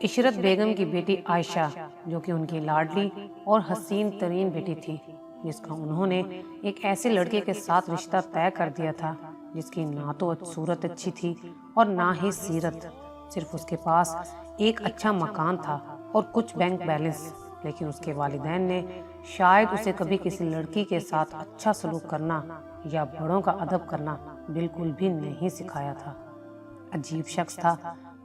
عشرت بیگم کی بیٹی عائشہ، جو کہ ان کی لاڈلی اور حسین ترین بیٹی تھی، جس کا انہوں نے ایک ایسے لڑکے کے ساتھ رشتہ طے کر دیا تھا جس کی نہ تو صورت اچھی تھی اور نہ ہی سیرت۔ صرف اس کے پاس ایک اچھا مکان تھا اور کچھ بینک بیلنس، لیکن اس کے والدین نے شاید اسے کبھی کسی لڑکی کے ساتھ اچھا سلوک کرنا یا بڑوں کا ادب کرنا بالکل بھی نہیں سکھایا تھا۔ عجیب شخص تھا،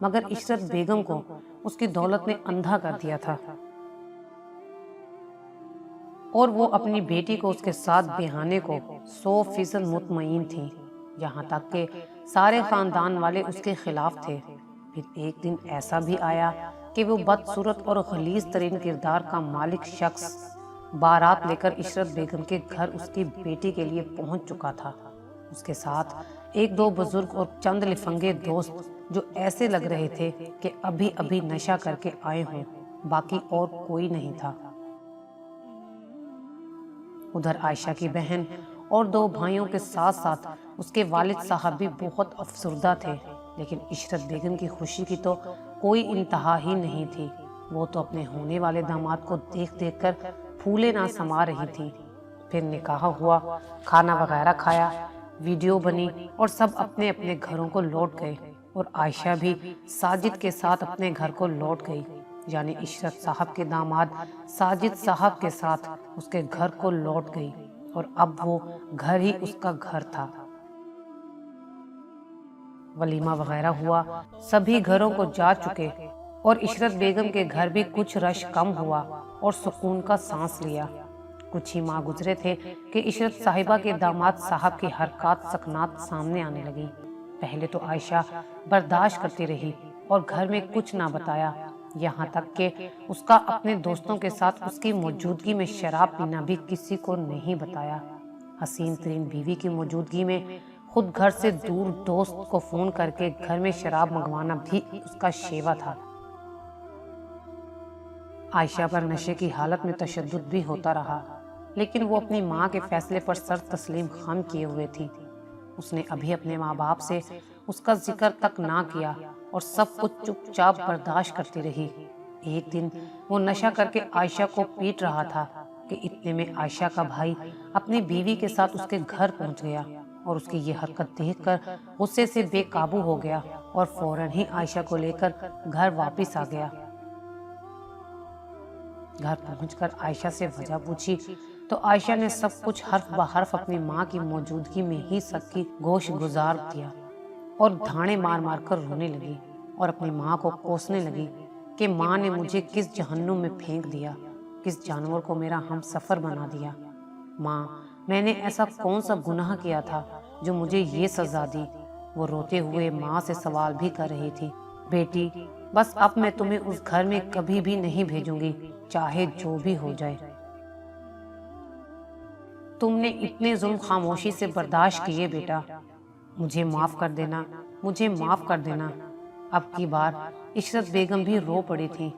مگر عشرت بیگم کو اس کی دولت نے اندھا کر دیا تھا، اور وہ اپنی بیٹی کو اس کے ساتھ بیاہنے کو 100% مطمئن تھی، یہاں تک کہ سارے خاندان والے اس کے خلاف تھے۔ پھر ایک دن ایسا بھی آیا کہ وہ بدصورت اور غلیظ ترین کردار کا مالک شخص بارات لے کر عشرت بیگم کے گھر اس کی بیٹی کے لیے پہنچ چکا تھا۔ اس کے ساتھ ایک دو بزرگ اور چند لفنگے دوست جو ایسے لگ رہے تھے کہ ابھی ابھی نشہ کر کے آئے ہوں، باقی اور کوئی نہیں تھا۔ ادھر عائشہ کی بہن اور دو بھائیوں کے ساتھ ساتھ اس کے والد صاحب بھی بہت افسردہ تھے، لیکن عشرت بیگم کی خوشی کی تو کوئی انتہا ہی نہیں تھی۔ وہ تو اپنے ہونے والے داماد کو دیکھ دیکھ کر پھولے نہ سما رہی تھی۔ پھر نکاح ہوا، کھانا وغیرہ کھایا، ویڈیو بنی اور سب اپنے اپنے گھروں کو لوٹ گئے، اور عائشہ بھی ساجد کے ساتھ اپنے گھر کو لوٹ گئی، یعنی عشرت صاحب کے داماد ساجد صاحب کے ساتھ اس کے گھر کو لوٹ گئی، اور اب وہ گھر ہی اس کا گھر تھا۔ ولیمہ وغیرہ ہوا، سبھی گھروں کو جا چکے، اور عشرت بیگم کے گھر بھی کچھ رش کم ہوا اور سکون کا سانس لیا۔ کچھ ہی ماہ گزرے تھے کہ عشرت صاحبہ کے داماد صاحب کی حرکات سکنات سامنے آنے لگی۔ پہلے تو عائشہ برداشت کرتی رہی اور گھر میں کچھ نہ بتایا، یہاں تک کہ اس کا اپنے دوستوں کے ساتھ اس کی موجودگی میں شراب پینا بھی کسی کو نہیں بتایا۔ حسین ترین بیوی کی موجودگی میں خود گھر سے دور دوست کو فون کر کے گھر میں شراب منگوانا بھی اس کا شیوا تھا۔ عائشہ پر نشے کی حالت میں تشدد بھی ہوتا رہا، لیکن وہ اپنی ماں کے فیصلے پر سر تسلیم خم کیے ہوئے تھی۔ اس نے ابھی اپنے ماں باپ سے اس کا ذکر تک نہ کیا اور سب کچھ چپ چاپ برداشت کرتی رہی۔ ایک دن وہ نشہ کر کے عائشہ کو پیٹ رہا تھا کہ اتنے میں عائشہ کا بھائی اپنی بیوی کے ساتھ اس کے گھر پہنچ گیا، اور اس کی یہ حرکت دیکھ کر غصے سے بے قابو ہو گیا اور فوراً ہی عائشہ کو لے کر گھر واپس آ گیا۔ گھر پہنچ کر عائشہ سے وجہ پوچھی تو عائشہ نے سب کچھ حرف بحرف اپنی ماں کی موجودگی میں ہی سب کی گوش گزار دیا، اور دھانے مار مار کر رونے لگی اور اپنی ماں کو کوسنے لگی کہ ماں نے مجھے کس جہنم میں پھینک دیا، کس جانور کو میرا ہم سفر بنا دیا۔ ماں، میں نے ایسا کون سا گناہ کیا تھا جو مجھے یہ سزا دی؟ وہ روتے ہوئے ماں سے سوال بھی کر رہی تھی، بیٹی بس اب میں تمہیں اس گھر میں کبھی بھی نہیں بھیجوں گی، چاہے جو بھی ہو جائے۔ تم نے اتنے ظلم خاموشی سے برداشت کیے بیٹا، مجھے معاف کر دینا، مجھے معاف کر دینا۔ اب کی بار عشرت بیگم بھی رو پڑی تھی۔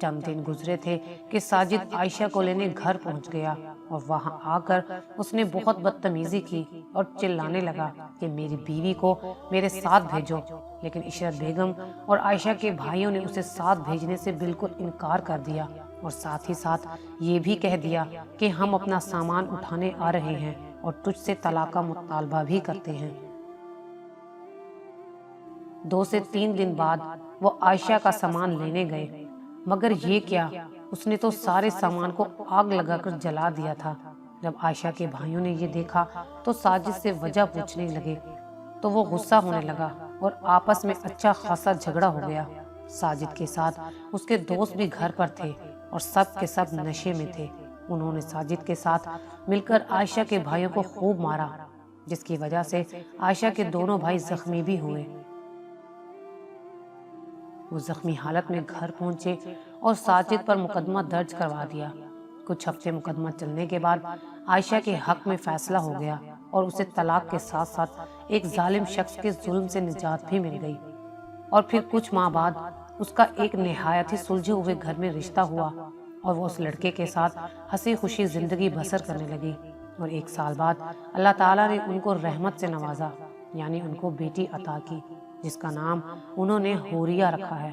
چند دن گزرے تھے کہ ساجد عائشہ کو لینے گھر پہنچ گیا، اور وہاں آ کر اس نے بہت بدتمیزی کی اور چلانے لگا کہ میری بیوی کو میرے ساتھ بھیجو، لیکن عشرت بیگم اور عائشہ کے بھائیوں نے اسے ساتھ بھیجنے سے بالکل انکار کر دیا، اور ساتھ ہی ساتھ یہ بھی کہہ دیا کہ ہم اپنا سامان اٹھانے آ رہے ہیں اور تجھ سے طلاق کا مطالبہ بھی کرتے ہیں۔ 2 سے 3 دن بعد وہ عائشہ کا سامان لینے گئے، مگر یہ کیا، اس نے تو سارے سامان کو آگ لگا کر جلا دیا تھا۔ جب عائشہ کے بھائیوں نے یہ دیکھا تو ساجد سے وجہ پوچھنے لگے، تو وہ غصہ ہونے لگا اور آپس میں اچھا خاصا جھگڑا ہو گیا۔ ساجد کے ساتھ اس کے دوست بھی گھر پر تھے اور سب کے سب نشے میں تھے۔ انہوں نے ساجد کے ساتھ مل کر عائشہ کے بھائیوں کو خوب مارا، جس کی وجہ سے عائشہ کے دونوں بھائی زخمی بھی ہوئے۔ وہ زخمی حالت میں گھر پہنچے اور ساجد پر مقدمہ درج کروا دیا۔ کچھ ہفتے مقدمہ چلنے کے بعد عائشہ کے حق میں فیصلہ ہو گیا اور اسے طلاق کے ساتھ ساتھ ایک ظالم شخص کے ظلم سے نجات بھی مل گئی۔ اور پھر کچھ ماہ بعد اس کا ایک نہایت ہی سلجھے ہوئے گھر میں رشتہ ہوا، اور وہ اس لڑکے کے ساتھ ہنسی خوشی زندگی بسر کرنے لگی۔ اور 1 سال بعد اللہ تعالیٰ نے ان کو رحمت سے نوازا، یعنی ان کو بیٹی عطا کی، جس کا نام انہوں نے حوریہ رکھا ہے۔